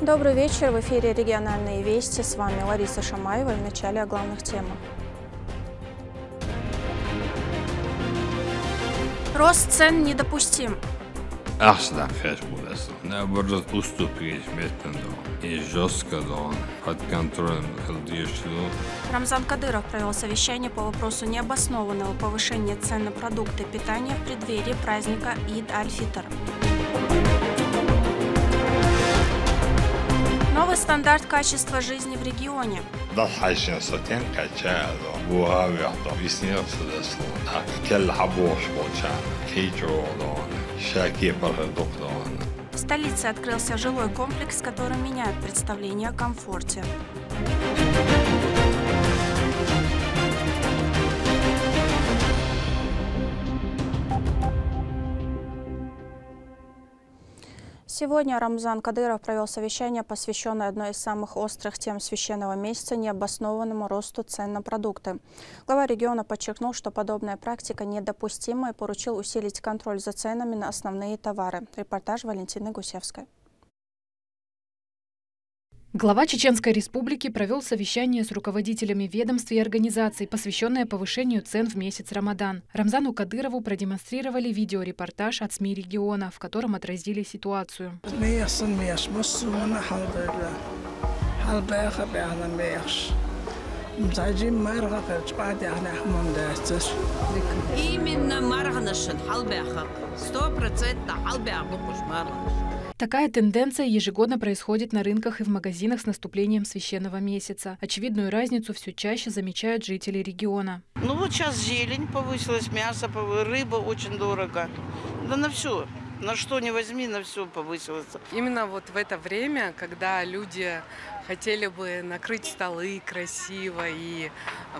Добрый вечер. В эфире «Региональные вести». С вами Лариса Шамаева. И в начале о главных темах. Рост цен недопустим. Наоборот, уступить методу и жестко под контролем. Рамзан Кадыров провел совещание по вопросу необоснованного повышения цен на продукты питания в преддверии праздника Ид-аль-Фитр. Новый стандарт качества жизни в регионе. В столице открылся жилой комплекс, который меняет представление о комфорте. Сегодня Рамзан Кадыров провел совещание, посвященное одной из самых острых тем священного месяца – необоснованному росту цен на продукты. Глава региона подчеркнул, что подобная практика недопустима и поручил усилить контроль за ценами на основные товары. Репортаж Валентины Гусевской. Глава Чеченской Республики провел совещание с руководителями ведомств и организаций, посвященное повышению цен в месяц Рамадан. Рамзану Кадырову продемонстрировали видеорепортаж от СМИ региона, в котором отразили ситуацию. Такая тенденция ежегодно происходит на рынках и в магазинах с наступлением священного месяца. Очевидную разницу все чаще замечают жители региона. Ну вот сейчас зелень повысилась, мясо, рыба очень дорого. Да на все. На что не возьми, на все повысилось. Именно вот в это время, когда люди хотели бы накрыть столы красиво и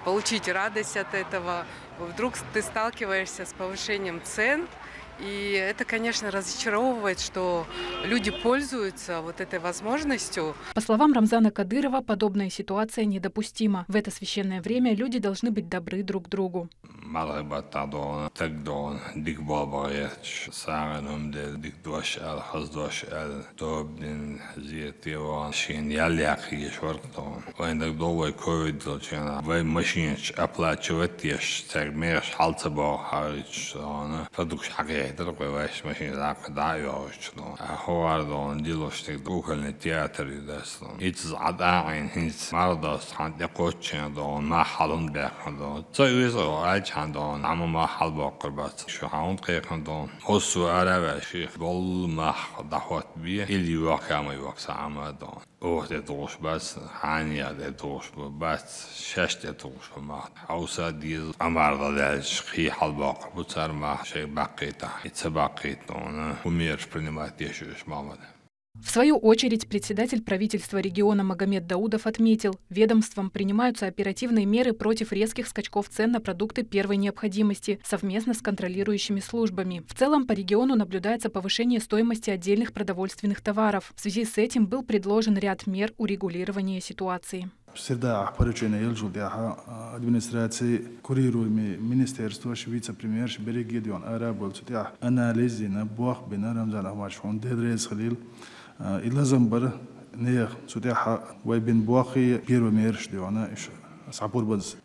получить радость от этого, вдруг ты сталкиваешься с повышением цен. И это, конечно, разочаровывает, что люди пользуются вот этой возможностью. По словам Рамзана Кадырова, подобная ситуация недопустима. В это священное время люди должны быть добры друг к другу. Весь машин закдаёшно. Ховардон дилоштек кукольный театр юдаслон. Итс адаин хинс мардас хан якоччендон махалун бэхандон. Цойвизо альчандон ама махал бакырбат. Şu hauнд qeyxandon. Osu aravაში bol mah dahot bi ili vakama vaksamadon. Ohte doshbas hania de doshbas şeşte doshbas. Hausa diz amarda del şi halbaq bu sarma şey baqita. В свою очередь, председатель правительства региона Магомед Даудов отметил, ведомством принимаются оперативные меры против резких скачков цен на продукты первой необходимости совместно с контролирующими службами. В целом, по региону наблюдается повышение стоимости отдельных продовольственных товаров. В связи с этим был предложен ряд мер урегулирования ситуации. Всегда поручение Елжулдяха администрации курируемый министерство вице-премьер Берегедион Арабов судья анализи на бог бина Рамзан Ахмадшон Дедрез Халил и Лазамбар нех судья Вайбин Бохи первый мэр Шдиона Сапурбаз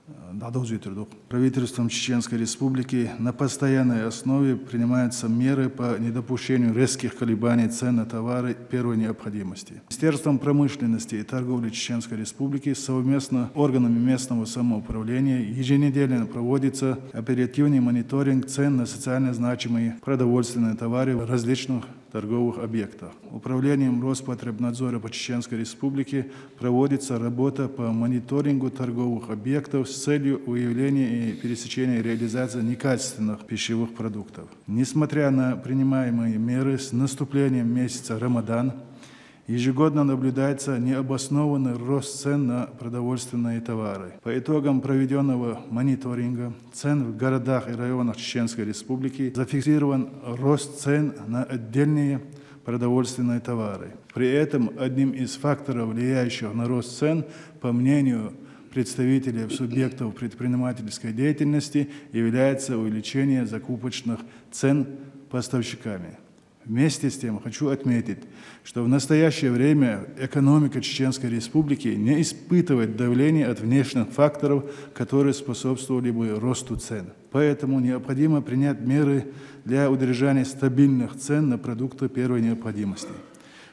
Правительством Чеченской Республики на постоянной основе принимаются меры по недопущению резких колебаний цен на товары первой необходимости. Министерством промышленности и торговли Чеченской Республики совместно с органами местного самоуправления еженедельно проводится оперативный мониторинг цен на социально значимые продовольственные товары в различных торговых объектах. Управлением Роспотребнадзора по Чеченской Республике проводится работа по мониторингу торговых объектов с целью выявления и пересечения реализации некачественных пищевых продуктов. Несмотря на принимаемые меры, с наступлением месяца Рамадан ежегодно наблюдается необоснованный рост цен на продовольственные товары. По итогам проведенного мониторинга цен в городах и районах Чеченской Республики зафиксирован рост цен на отдельные продовольственные товары. При этом одним из факторов, влияющих на рост цен, по мнению представителей субъектов предпринимательской деятельности, является увеличение закупочных цен поставщиками. Вместе с тем хочу отметить, что в настоящее время экономика Чеченской Республики не испытывает давления от внешних факторов, которые способствовали бы росту цен. Поэтому необходимо принять меры для удержания стабильных цен на продукты первой необходимости.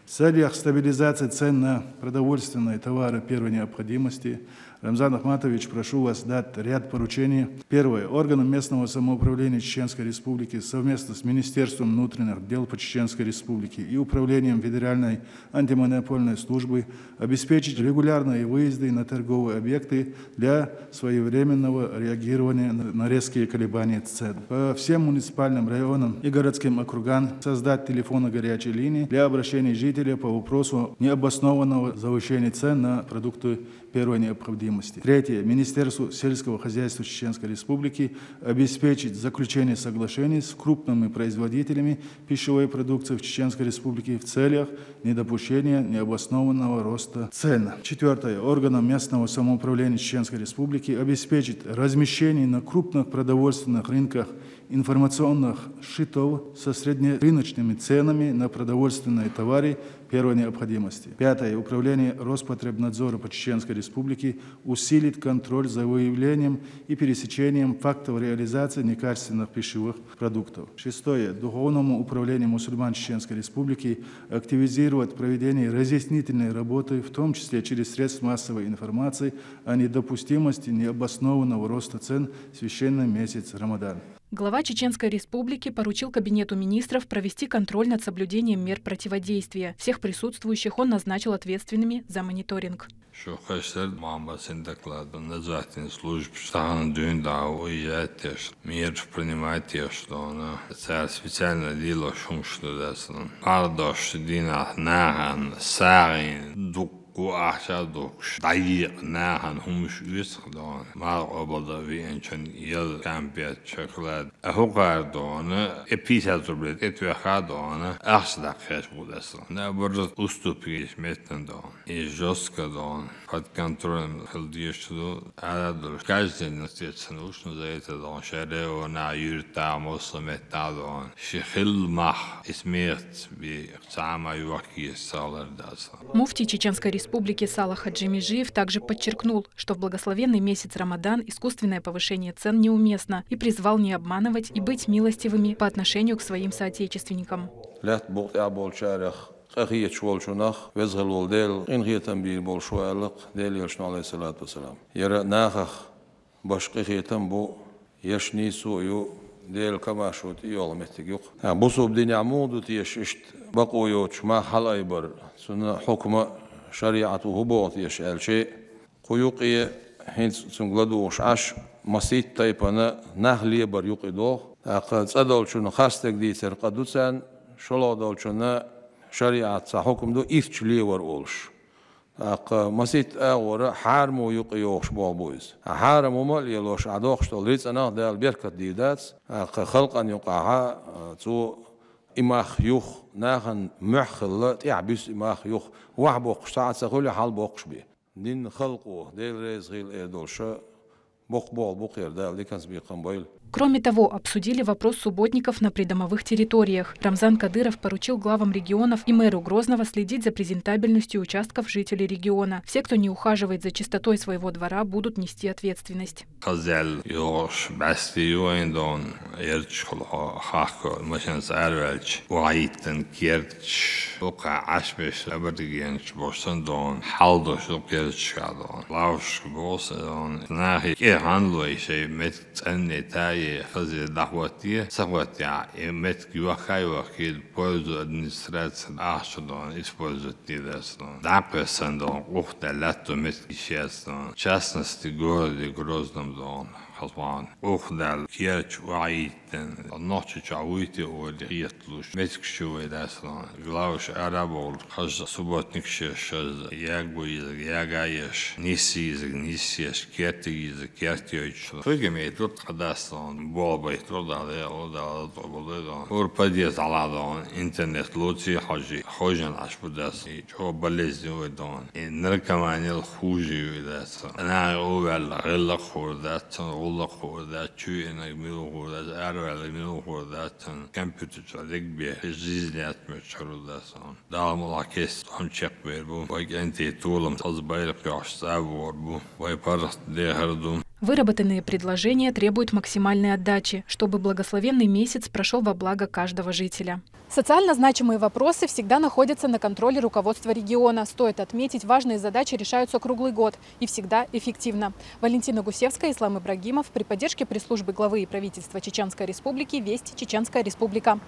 В целях стабилизации цен на продовольственные товары первой необходимости Рамзан Ахматович, прошу вас дать ряд поручений. Первое. Органам местного самоуправления Чеченской Республики совместно с Министерством внутренних дел по Чеченской Республике и Управлением Федеральной антимонопольной службы обеспечить регулярные выезды на торговые объекты для своевременного реагирования на резкие колебания цен. По всем муниципальным районам и городским округам создать телефоны горячей линии для обращения жителей по вопросу необоснованного завышения цен на продукты первой необходимости. Третье. Министерству сельского хозяйства Чеченской Республики обеспечить заключение соглашений с крупными производителями пищевой продукции в Чеченской Республике в целях недопущения необоснованного роста цен. Четвертое. Органам местного самоуправления Чеченской Республики обеспечить размещение на крупных продовольственных рынках информационных щитов со среднерыночными ценами на продовольственные товары первой необходимости. Пятое. Управление Роспотребнадзора по Чеченской Республике усилит контроль за выявлением и пересечением фактов реализации некачественных пищевых продуктов. Шестое. Духовному управлению мусульман Чеченской Республики активизировать проведение разъяснительной работы, в том числе через средства массовой информации, о недопустимости необоснованного роста цен в священный месяц Рамадан. Глава Чеченской Республики поручил Кабинету министров провести контроль над соблюдением мер противодействия. Всех присутствующих он назначил ответственными за мониторинг. وأحشادوش ضيق ناهن همش يسخدون ما قبض بينشن يل كامبيات شكلات أهو قاردون إبيساتو بلد إتوخادون أحشدك خيش بودسون نبرد أستوبيش متن دون إجوسكا دون قد كنترول خلديشتو على دول كاجدين نستيتسنوش نزايتا دون شاريو نعيرتا مصمتا دون شخل مح اسميت بإقتعاما يوكي السالر داسون. Муфтий Чеченской Республики Салах Хаджимижиев также подчеркнул, что в благословенный месяц Рамадан искусственное повышение цен неуместно и призвал не обманывать и быть милостивыми по отношению к своим соотечественникам. ديل كما شو تيول متجوق بوسو بدنيا عمود وتيششت بقويوش ما حل أيبر سنة حكم شريعة وهبوط يشأل شيء قيوقية هين سنغلدوش عش مسيت تايبنا نهلي بر يقيدو أقد صدول شنو خاستك دي سرقدوسان شلو دول شنو شريعة حكم دو إفتش لي ورولش أق مسيت أورا حارمو يقيوش بوابويز حارمو مال يلوش عدوش توليت أنا دال بيركة ديدات أق خلق أن يقعها تو إماخ يوخ ناخن محخل تعبس إماخ يوخ وحبوق ساعة سخولي حال بوقش بي دين خلقو ديل رزغيل إيدولشا بوق بوقير دال دي كانس بيقام بويل. Кроме того, обсудили вопрос субботников на придомовых территориях. Рамзан Кадыров поручил главам регионов и мэру Грозного следить за презентабельностью участков жителей региона. Все, кто не ухаживает за чистотой своего двора, будут нести ответственность. خزي دعوتيه سواتيا مت كيوخاي وكيل بوزو ادمنستراسيون اشدون использовать дакwe сандон ухталато мет кишестон частности городе Грозном дон халван ухдал кирч ваитен ночи чауити оли хитлуш меткшуе даслон главш арабол хаз субботник шез ягбу ягаеш нисиеш кертиез кертиоч фигемет тут хадаслон болбай трудале одалдон урпадиез аладон интернет луци хажи хожан ашбудас чо болезнь дон наркоманил хуже дас на овал релла хордат Tullakuuda, Tjuinag Milukuuda, Ärväli Milukuuda, Kämpytyt var Rigby, Zizliat Mötsarudasan. Dalmula Kest, Amchekverbu, Vaikenti Tulum, Тазбайлакаш, Саворбу, Вайпарст Дехарду. Выработанные предложения требуют максимальной отдачи, чтобы благословенный месяц прошел во благо каждого жителя. Социально значимые вопросы всегда находятся на контроле руководства региона. Стоит отметить, важные задачи решаются круглый год и всегда эффективно. Валентина Гусевская, Ислам Ибрагимов при поддержке пресс-службы главы и правительства Чеченской Республики «Вести Чеченская Республика».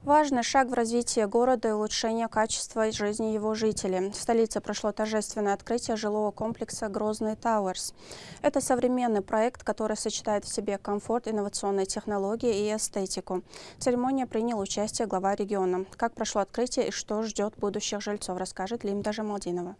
Важный шаг в развитии города и улучшение качества жизни его жителей. В столице прошло торжественное открытие жилого комплекса «Грозный Тауэрс». Это современный проект, который сочетает в себе комфорт, инновационные технологии и эстетику. В церемонии принял участие глава региона. Как прошло открытие и что ждет будущих жильцов, расскажет Лимда Жамалдинова.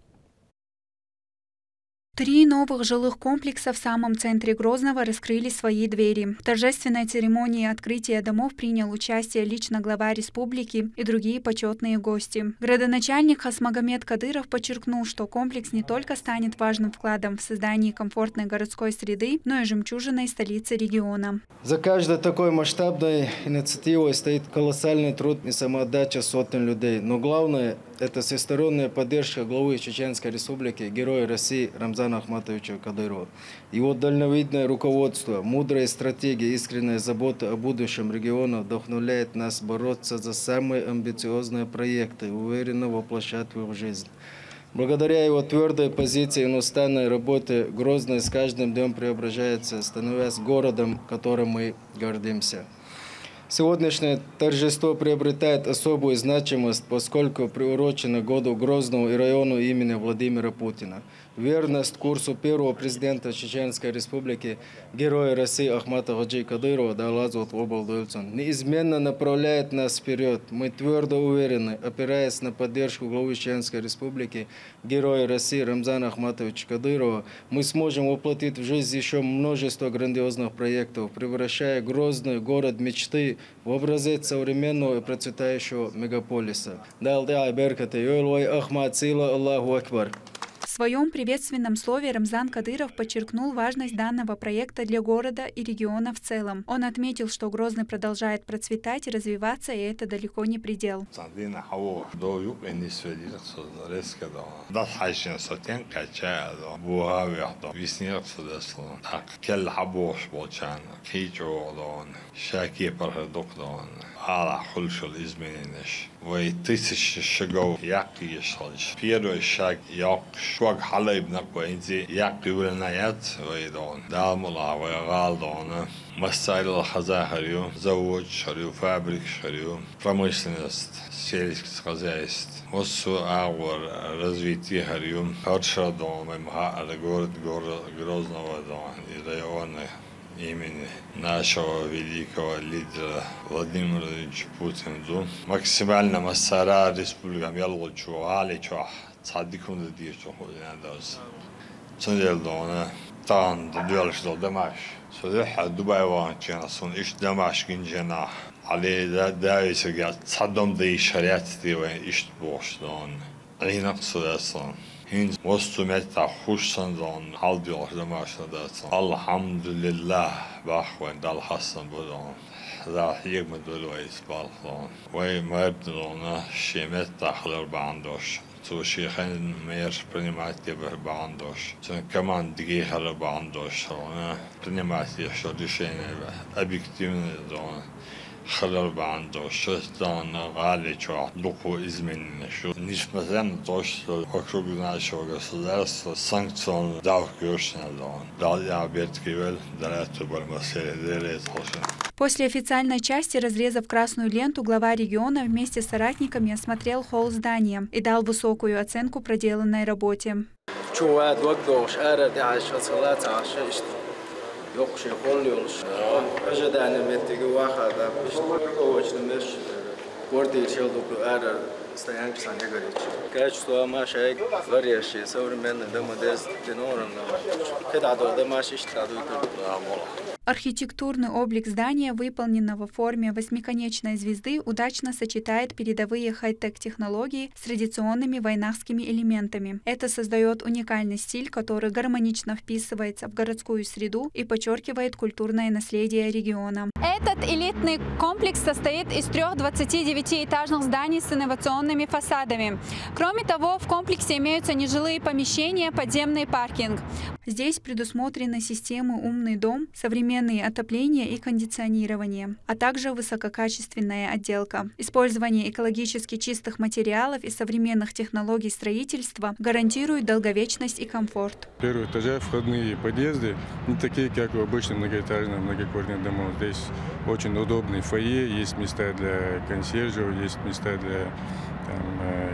3 новых жилых комплекса в самом центре Грозного раскрыли свои двери. В торжественной церемонии открытия домов принял участие лично глава республики и другие почетные гости. Градоначальник Хасмагомед Кадыров подчеркнул, что комплекс не только станет важным вкладом в создание комфортной городской среды, но и жемчужиной столицы региона. За каждой такой масштабной инициативой стоит колоссальный труд и самоотдача сотен людей. Но главное – это всесторонняя поддержка главы Чеченской Республики, героя России Рамзана Ахматовича Кадырова. Его дальновидное руководство, мудрая стратегия, искренняя забота о будущем региона вдохновляет нас бороться за самые амбициозные проекты и уверенно воплощать их в жизнь. Благодаря его твердой позиции и неустанной работе Грозный с каждым днем преображается, становясь городом, которым мы гордимся. Сегодняшнее торжество приобретает особую значимость, поскольку приурочено году Грозного и району имени Владимира Путина. Верность курсу первого президента Чеченской Республики, героя России Ахмата Хаджи Кадырова, неизменно направляет нас вперед. Мы твердо уверены, опираясь на поддержку главы Чеченской Республики, героя России Рамзана Ахматовича Кадырова, мы сможем воплотить в жизнь еще множество грандиозных проектов, превращая Грозный город мечты в образец современного и процветающего мегаполиса. В своем приветственном слове Рамзан Кадыров подчеркнул важность данного проекта для города и региона в целом. Он отметил, что Грозный продолжает процветать и развиваться, и это далеко не предел. وتسش الشجو يعقي يشخلش بيرو الشاك يعق شوق حليب نقوى انتي يعقي ولنايات ويدون دام الله ويغالدون مسائل الخزاهريو زوج شريو فابريك شريو промышленность сельское хозяйство وصو أغور развитие هريو هرشا دون مهار город Грозного дон и районы имени нашего великого лидера Владимира Владимировича Путина. Максимально массара республикам ялгочу, аличу, цадикун да дирчу ходина дос. Цунделдона, тан дюалшдо дамаш. Содеха Дубай ванчана сон иш дамаш гинжена. عليه دا يسجع تصدم دي شريعة دي وين إيش بوشدون عليه نقصد أصلا هين وسط متى خوش صندون حال دي واحدة ما شدت الحمد لله بأخوان دال حسن بدون ذا حيق مدول ويس بالخون وي ما يبدلونا شي متى خلر بعندوش تو شيخين مير برنماتي بعندوش تن كمان دقيقة بعندوش هنا برنماتي شو دشين أبيكتيم دون خلال بعندوش دان غالي شو لقو إزمن شو نيش مثلا توش وكروج ناشو جسلاس سانكتون داو كيوشنا دان دال بيت كيول دلاتو بالمسيرة دلت حسن. После официальной части, разрезав красную ленту, глава региона вместе с соратниками осмотрел холл здания и дал высокую оценку проделанной работе. يقش يقول يقش أجد أنا متجي واحد بيشتغل مش وردي يشيل دكتور Стоян Александр Григорьевич. Качество машек, варящие, современные домодельства, Архитектурный облик здания, выполненного в форме восьмиконечной звезды, удачно сочетает передовые хай-тек-технологии с традиционными войнахскими элементами. Это создает уникальный стиль, который гармонично вписывается в городскую среду и подчеркивает культурное наследие региона. Этот элитный комплекс состоит из 3 29-этажных зданий с инновационными фасадами. Кроме того, в комплексе имеются нежилые помещения, подземный паркинг. Здесь предусмотрены системы «Умный дом», современные отопление и кондиционирование, а также высококачественная отделка. Использование экологически чистых материалов и современных технологий строительства гарантирует долговечность и комфорт. В первых этажах входные подъезды не такие, как в обычных многоэтажных многоквартирных домах. Здесь очень удобный фойе, есть места для консьержев, есть места для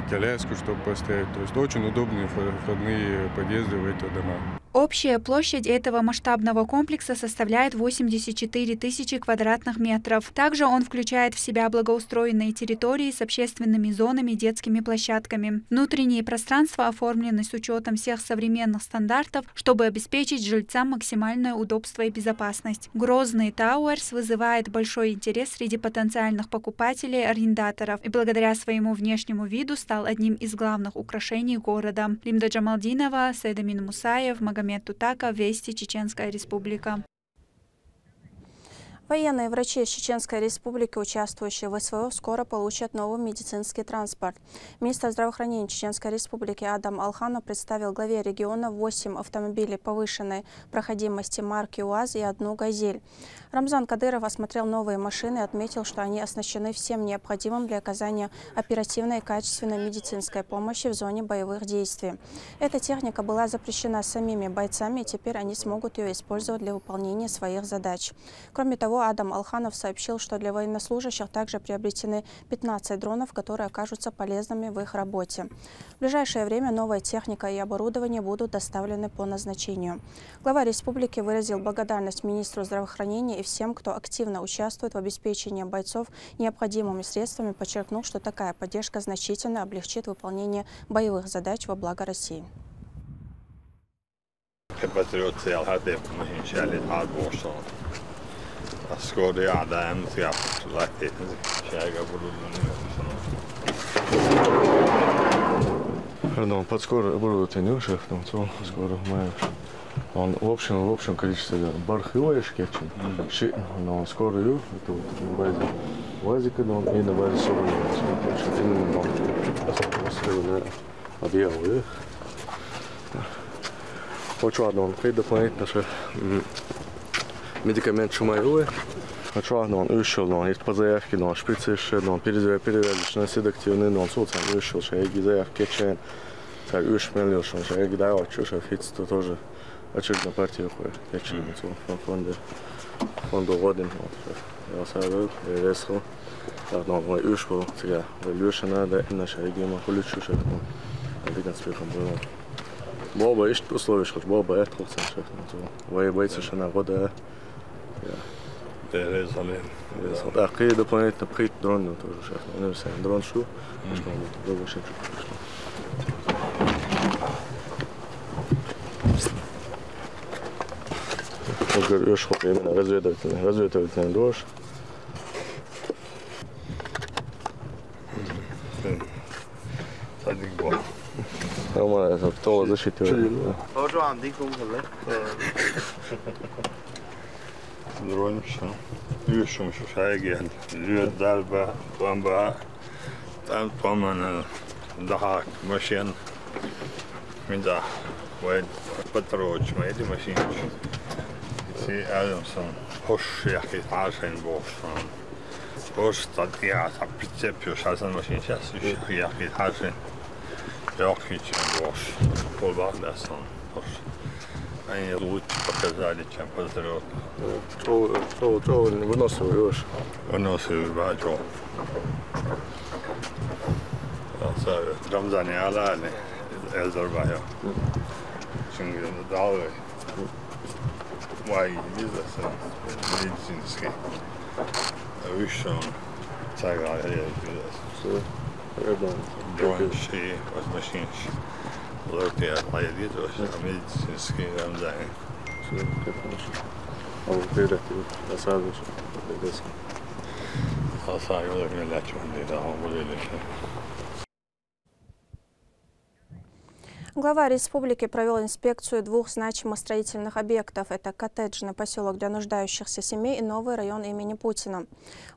коляску, чтобы поставить. То есть очень удобные входные подъезды в эти дома. Общая площадь этого масштабного комплекса составляет 84 тысячи квадратных метров. Также он включает в себя благоустроенные территории с общественными зонами и детскими площадками. Внутренние пространства оформлены с учетом всех современных стандартов, чтобы обеспечить жильцам максимальное удобство и безопасность. Грозный Тауэрс вызывает большой интерес среди потенциальных покупателей и арендаторов и благодаря своему внешнему виду стал одним из главных украшений города. Римда Джамалдинова, Сейдамин Мусаев, Магомед Тутака, Вести, Чеченская Республика. Военные врачи из Чеченской Республики, участвующие в СВО, скоро получат новый медицинский транспорт. Министр здравоохранения Чеченской Республики Адам Алханов представил главе региона 8 автомобилей повышенной проходимости марки УАЗ и 1 «Газель». Рамзан Кадыров осмотрел новые машины и отметил, что они оснащены всем необходимым для оказания оперативной и качественной медицинской помощи в зоне боевых действий. Эта техника была запрещена самими бойцами, и теперь они смогут ее использовать для выполнения своих задач. Кроме того, Адам Алханов сообщил, что для военнослужащих также приобретены 15 дронов, которые окажутся полезными в их работе. В ближайшее время новая техника и оборудование будут доставлены по назначению. Глава республики выразил благодарность министру здравоохранения и всем, кто активно участвует в обеспечении бойцов необходимыми средствами, подчеркнув, что такая поддержка значительно облегчит выполнение боевых задач во благо России. Подскоро оборудование шеф, скоро мы. Он в общем количестве бархиваешь кетчен, но скоро ю это базе базика, но и на базе собрано, он объявил. Хочу одно, он дополнительно что медикамент шумайрует. Хочу одно, он ушел, но есть по заявке, но шприцы еще, но перевязочный седактивный, но социум ушел, что я заявки кетчен, так ушмелил, что я гидаю, что фитство тоже. Очередная партия кетчен, фонду годин, я сажу, я резал, но мой ушел, сега валюшина, да и наша региона получу, что один спехом было. Боба есть условия, что боба это шеф, вои бойцы что на года. Да, какие дополнительно прит дрон тоже шеф, не все дрон шу, что он больше. Ушел именно разведывательный дождь. Нормально, это кто защитил? Дроньше, ушел, шайги, льет дальба, бомба, там помню, да, машин, да, вот патруль, мои машины. Adamson, Hoshaki, Arsen Boston, Boston, ja, Pizzepius, Hasanmachine, Yaki, Hasen, Jokic, and Bosch, Paul Bagdasson, они лучше показали, чем Пазарот. Что выносливый, Выносливый бачок. Рамзане Алали, Эльзарбайо. Чингин Далвей. Why бизнес медицинский. Вышел, цагал, Бронши, возмущение. Лорки, лайдит, медицинские рамзаны. Глава республики провел инспекцию двух значимых строительных объектов. Это коттеджный поселок для нуждающихся семей и новый район имени Путина.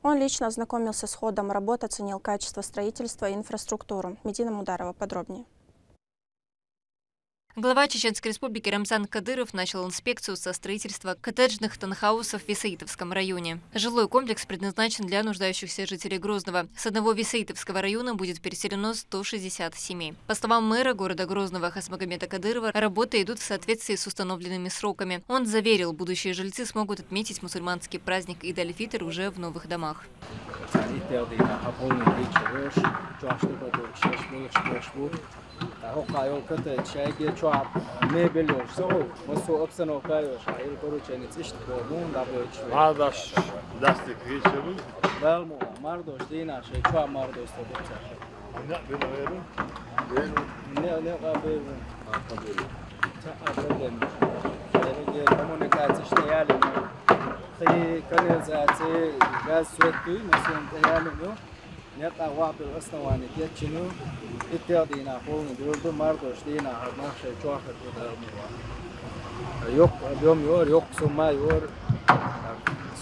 Он лично ознакомился с ходом работ, оценил качество строительства и инфраструктуру. Медина Мударова подробнее. Глава Чеченской республики Рамзан Кадыров начал инспекцию со строительства коттеджных таунхаусов в Висаитовском районе. Жилой комплекс предназначен для нуждающихся жителей Грозного. С одного Висаитовского района будет переселено 160 семей. По словам мэра города Грозного Хасмагомеда Кадырова, работы идут в соответствии с установленными сроками. Он заверил, будущие жильцы смогут отметить мусульманский праздник Ид-аль-Фитр уже в новых домах. Нет, авапил основание течину, и телдина полный дурду мардош дина хармахше чуахат удармива. Yok объем юр, yok сумма юр,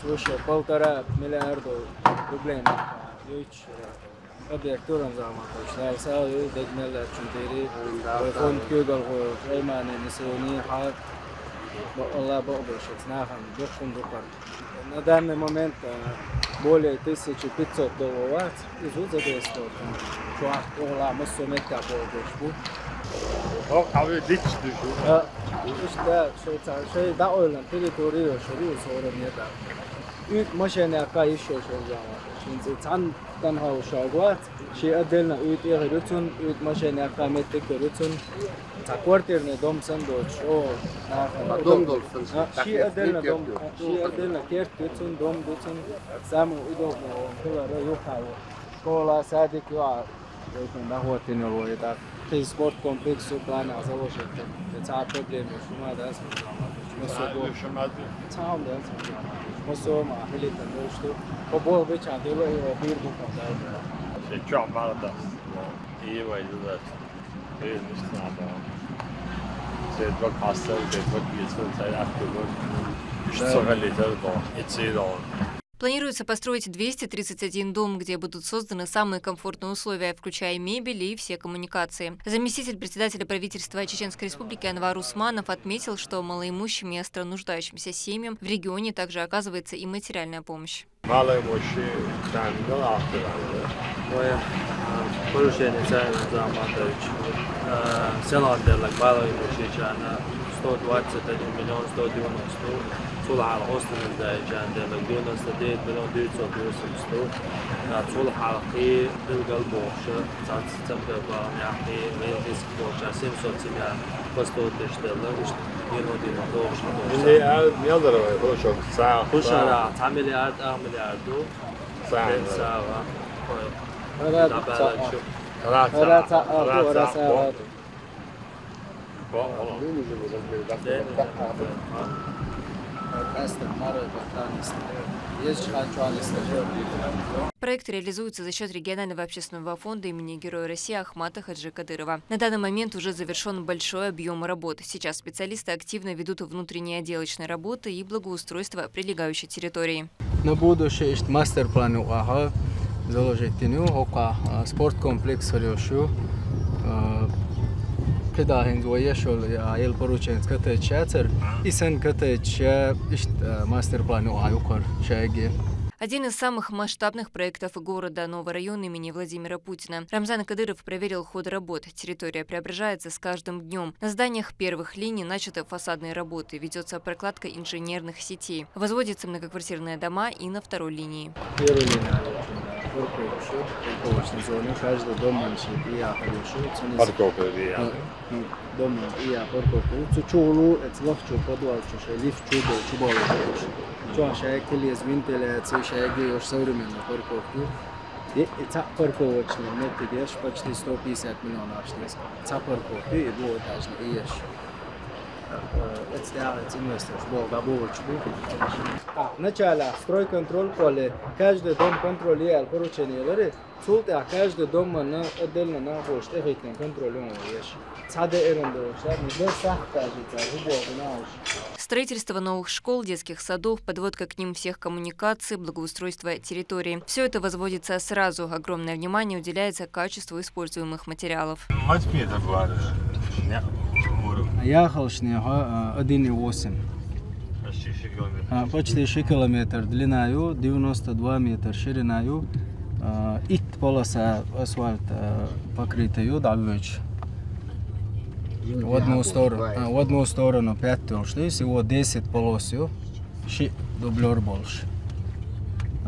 свыше 1,5 миллиарда рублей на юч объект Рамзана. Сначала ю дегмела чудери, фонд кюгал го рейманы несони хат, Allah богошет нахам дохун дукар. На данный момент более $1500 изут задействовано. Чуах ола массомета богошбу. О, кавы дич душу. İşte şey da oylan teritoriyo şöyle sorun ya da. Üt maşene kayış şöyle şimdi tan havşagat şey adelna üt yerutun üt maşene kamettek yerutun ta kvartirne dom sandoç o dom dolsun şey adelna kert yerutun dom dolsun samu udo kolara yok hava kola sadik yo da hotin oluyor da sport kompleksu plana założyć cała problem już ma das tamam da moso ma hilita dostu o bol być adelo i bir bu kadar şey çok vardı iyi vaydı değil nada şey çok hasta çok güzel sayı akıllı что летел до и Планируется построить 231 дом, где будут созданы самые комфортные условия, включая мебель и все коммуникации. Заместитель председателя правительства Чеченской республики Анвар Усманов отметил, что малоимущим и остро нуждающимся семьям в регионе также оказывается и материальная помощь. طول على الغصن ده جاند مليون استديت مليون ديت صوت يوسف ستو طول حلقي بالقلب وخشة صار ستمبر بام يحكي ميل ديسك وخشة سيم صوت سيميا بستو تشتغل إيش ينودي نطوش اللي يقدر يخشوا ساعة خش على 9 مليار 4 مليار دو ساعة ثلاثة Проект реализуется за счет регионального общественного фонда имени Героя России Ахмата Хаджи Кадырова. На данный момент уже завершен большой объем работ. Сейчас специалисты активно ведут внутренние отделочные работы и благоустройство прилегающей территории. На будущее есть мастер-план УАХ, заложительный спорткомплекс Харёшу. كده هنزويه شغل عيل بروتشينز كده تشاتر إنسان كده تشا إشت ماستر بلان وعيوكر شاقي. Один из самых масштабных проектов города «Новый район» имени Владимира Путина. Рамзан Кадыров проверил ход работ. Территория преображается с каждым днем. На зданиях первых линий начаты фасадные работы. Ведется прокладка инженерных сетей. Возводятся многоквартирные дома и на второй линии. Каждый дом дом я парковку чулу эцлахчу подвалчу лифт чубал чуа шайкли изминтеле цей шайги уж современную парковку Парковочный методеш почти 150 миллионов штук. Парковки двухэтажный ешь. Это сделать инвестор, Вначале стройконтроль поле. Каждый дом контролирует поручение. Султа каждый дом на отдельно находится техническим контролем. Строительство новых школ, детских садов, подводка к ним всех коммуникаций, благоустройство территории. Все это возводится сразу. Огромное внимание уделяется качеству используемых материалов. Ехал снега 1,8. Почти 6 километров длиною, 92 метра шириною. И полоса асфальт покрытую, давич. В одну сторону 5 толщин, всего 10 полосью, 6 дублер больше.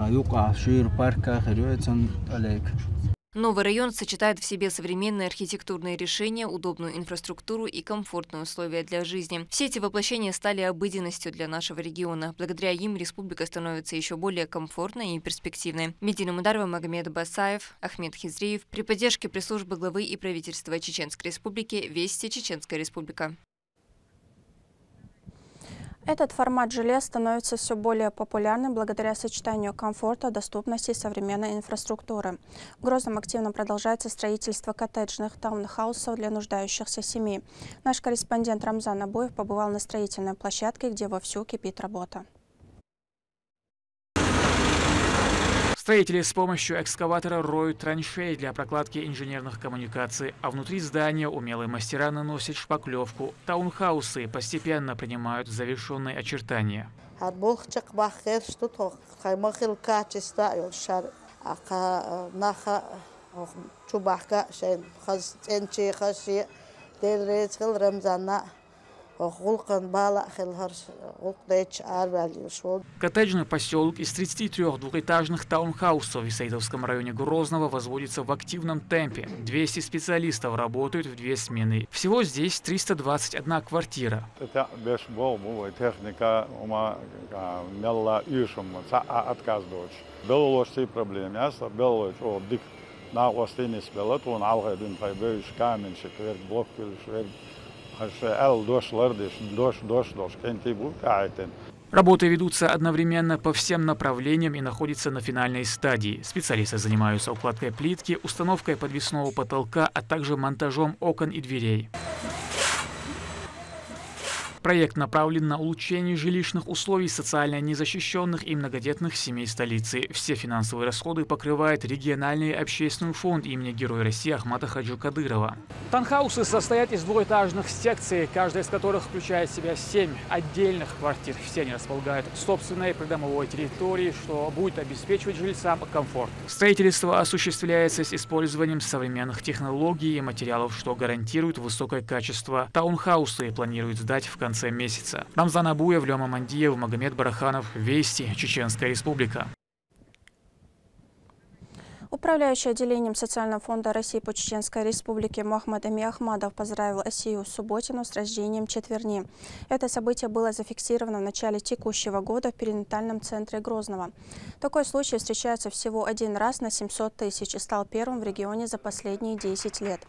Юка, шир парка, херюется Олег. Новый район сочетает в себе современные архитектурные решения, удобную инфраструктуру и комфортные условия для жизни. Все эти воплощения стали обыденностью для нашего региона. Благодаря им республика становится еще более комфортной и перспективной. Медина Мударова, Магомед Басаев, Ахмед Хизриев. При поддержке пресс-службы главы и правительства Чеченской Республики «Вести Чеченская Республика». Этот формат жилья становится все более популярным благодаря сочетанию комфорта, доступности и современной инфраструктуры. В Грозном активно продолжается строительство коттеджных таунхаусов для нуждающихся семей. Наш корреспондент Рамзан Абуев побывал на строительной площадке, где вовсю кипит работа. Строители с помощью экскаватора роют траншеи для прокладки инженерных коммуникаций, а внутри здания умелые мастера наносят шпаклевку. Таунхаусы постепенно принимают завершенные очертания. Коттеджный поселок из 33 двухэтажных таунхаусов в Исаидовском районе Грозного возводится в активном темпе. 200 специалистов работают в 2 смены. Всего здесь 321 квартира. Работы ведутся одновременно по всем направлениям и находятся на финальной стадии. Специалисты занимаются укладкой плитки, установкой подвесного потолка, а также монтажом окон и дверей. Проект направлен на улучшение жилищных условий социально незащищенных и многодетных семей столицы. Все финансовые расходы покрывает региональный общественный фонд имени Героя России Ахмата Хаджи Кадырова. Таунхаусы состоят из двухэтажных секций, каждая из которых включает в себя 7 отдельных квартир. Все они располагают собственной придомовой территорией, что будет обеспечивать жильцам комфорт. Строительство осуществляется с использованием современных технологий и материалов, что гарантирует высокое качество. Таунхаусы планируют сдать в конце месяца. Рамзан Абуев, Лёма Мандиев, Магомед Бараханов, Вести, Чеченская Республика. Управляющий отделением Социального фонда России по Чеченской Республике Мухаммад Ами Ахмадов поздравил Асию Субботину с рождением четверни. Это событие было зафиксировано в начале текущего года в перинатальном центре Грозного. Такой случай встречается всего один раз на 700 тысяч и стал первым в регионе за последние 10 лет.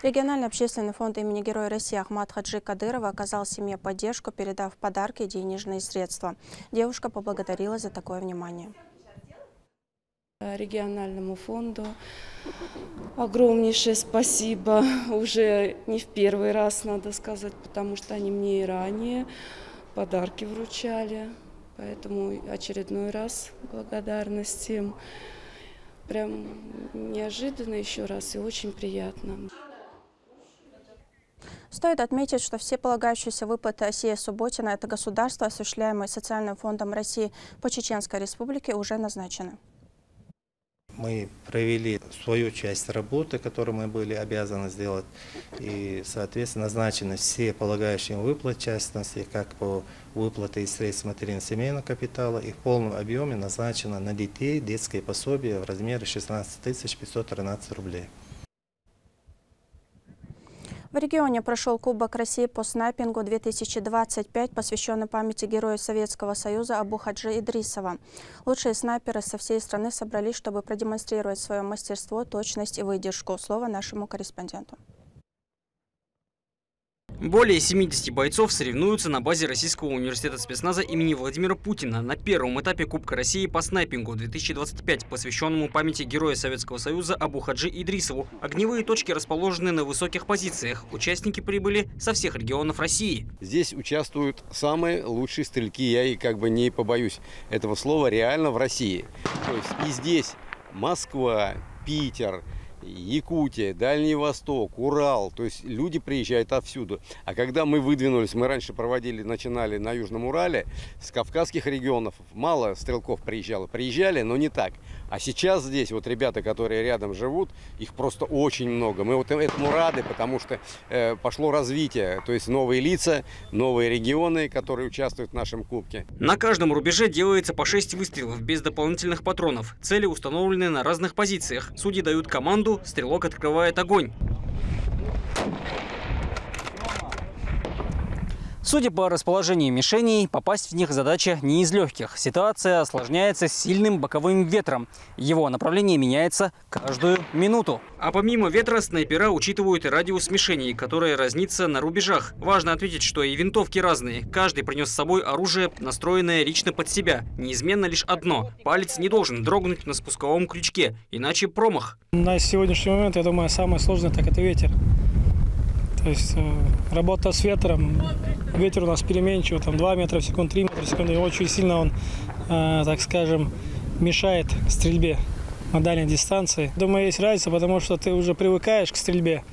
Региональный общественный фонд имени Героя России Ахмат Хаджи Кадырова оказал семье поддержку, передав подарки и денежные средства. Девушка поблагодарила за такое внимание. Региональному фонду огромнейшее спасибо. Уже не в первый раз, надо сказать, потому что они мне и ранее подарки вручали. Поэтому очередной раз благодарность им. Прям неожиданно еще раз и очень приятно. Стоит отметить, что все полагающиеся выплаты Асии Субботина, это государство, осуществляемое Социальным фондом России по Чеченской Республике, уже назначены. Мы провели свою часть работы, которую мы были обязаны сделать, и, соответственно, назначены все полагающие выплаты, в частности, как по выплате из средств материально-семейного капитала, и в полном объеме назначено на детей детское пособие в размере 16 513 рублей. В регионе прошел Кубок России по снайпингу 2025, посвященный памяти героя Советского Союза Абу-Хаджи Идрисова. Лучшие снайперы со всей страны собрались, чтобы продемонстрировать свое мастерство, точность и выдержку. Слово нашему корреспонденту. Более 70 бойцов соревнуются на базе Российского университета спецназа имени Владимира Путина на первом этапе Кубка России по снайпингу 2025, посвященному памяти героя Советского Союза Абу-Хаджи Идрисову. Огневые точки расположены на высоких позициях. Участники прибыли со всех регионов России. Здесь участвуют самые лучшие стрельки, я и не побоюсь этого слова, реально в России. То есть и здесь Москва, Питер, Якутия, Дальний Восток, Урал, то есть люди приезжают отсюда. А когда мы выдвинулись, мы раньше начинали на Южном Урале, с кавказских регионов мало стрелков приезжали, но не так. А сейчас здесь вот ребята, которые рядом живут, их просто очень много. Мы вот этому рады, потому что пошло развитие, то есть новые лица, новые регионы, которые участвуют в нашем кубке. На каждом рубеже делается по 6 выстрелов без дополнительных патронов. Цели установлены на разных позициях. Судьи дают команду, стрелок открывает огонь. Судя по расположению мишеней, попасть в них задача не из легких. Ситуация осложняется сильным боковым ветром. Его направление меняется каждую минуту. А помимо ветра, снайпера учитывают и радиус мишеней, которая разнится на рубежах. Важно отметить, что и винтовки разные. Каждый принес с собой оружие, настроенное лично под себя. Неизменно лишь одно. Палец не должен дрогнуть на спусковом крючке, иначе промах. На сегодняшний момент, я думаю, самое сложное так это ветер. То есть работа с ветром, ветер у нас переменчивый, там 2 метра в секунду, 3 метра в секунду, и очень сильно он, так скажем, мешает стрельбе на дальней дистанции. Думаю, есть разница, потому что ты уже привыкаешь к стрельбе,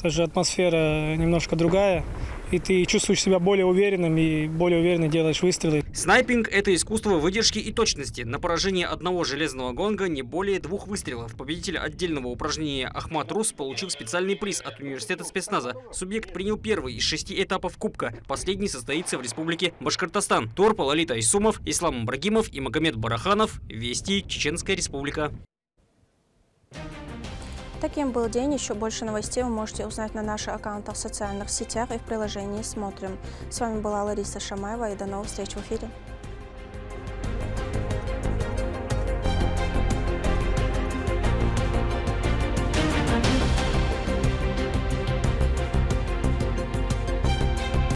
тоже атмосфера немножко другая, и ты чувствуешь себя более уверенным и более уверенно делаешь выстрелы. Снайпинг – это искусство выдержки и точности. На поражение одного железного гонга не более 2 выстрелов. Победитель отдельного упражнения Ахмат Рус получил специальный приз от университета спецназа. Субъект принял первый из 6 этапов Кубка. Последний состоится в республике Башкортостан. Торпа, Лолита Айсумов, Ислам Ибрагимов и Магомед Бараханов. Вести, Чеченская республика. Таким был день. Еще больше новостей вы можете узнать на наших аккаунтах в социальных сетях и в приложении «Смотрим». С вами была Лариса Шамаева, и до новых встреч в эфире.